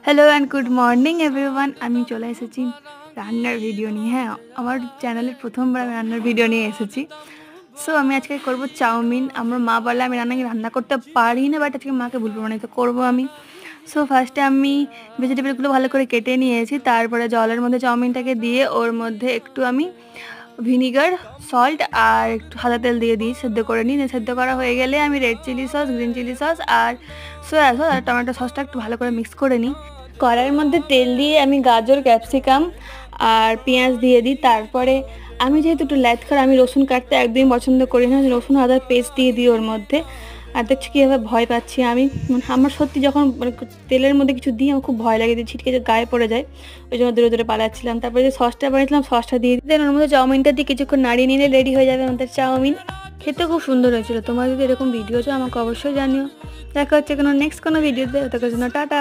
Hello and good morning everyone. আমি চলে এসেছি রান্নার ভিডিও নিয়ে। হ্যাঁ, আমার চ্যানেলের প্রথমবার আমি রান্নার ভিডিও নিয়ে এসেছি। সো আমি আজকে করব চাউমিন। আমার মা বলে আমি রান্না করতে পারি না, বাট আজকে মাকে ভুল প্রমাণিত করবো আমি। সো ফার্স্টে আমি ভেজিটেবলগুলো ভালো করে কেটে নিয়েছি, তারপরে জলের মধ্যে চাউমিনটাকে দিয়ে ওর মধ্যে একটু আমি ভিনিগার, সল্ট আর একটু সাদা তেল দিয়ে দিই, সেদ্ধ করে নিই। সেদ্ধ করা হয়ে গেলে আমি red chilli sauce, green chilli sauce আর সোয়া সস আর টমেটো সসটা একটু ভালো করে মিক্স করে নিই। কড়াইয়ের মধ্যে তেল দিয়ে আমি গাজর, ক্যাপসিকাম আর পেঁয়াজ দিয়ে দিই। তারপরে আমি যেহেতু একটু ল্যাথখর, আমি রসুন কাটতে একদমই পছন্দ করি না, রসুন আদার পেস্ট দিয়ে দিই ওর মধ্যে। আর দেখছি কীভাবে ভয় পাচ্ছি আমি, আমার সত্যি যখন তেলের মধ্যে কিছু দিই আমার খুব ভয় লাগে যে ছিটকে যে গায়ে পড়ে যায়, ওই জন্য দূরে দূরে পালাচ্ছিলাম। তারপরে যে সসটা বানিয়েছিলাম সসটা দিয়ে দেন ওর মধ্যে চাউমিনটা দিয়ে কিছুক্ষণ নাড়িয়ে নিলে রেডি হয়ে যাবে আমাদের চাউমিন। খেতে খুব সুন্দর হয়েছিল। তোমার যদি এরকম ভিডিও চাও আমাকে অবশ্যই জানিও। দেখা হচ্ছে কোনো নেক্সট কোনো ভিডিওতে, ততক্ষণের জন্য টাটা।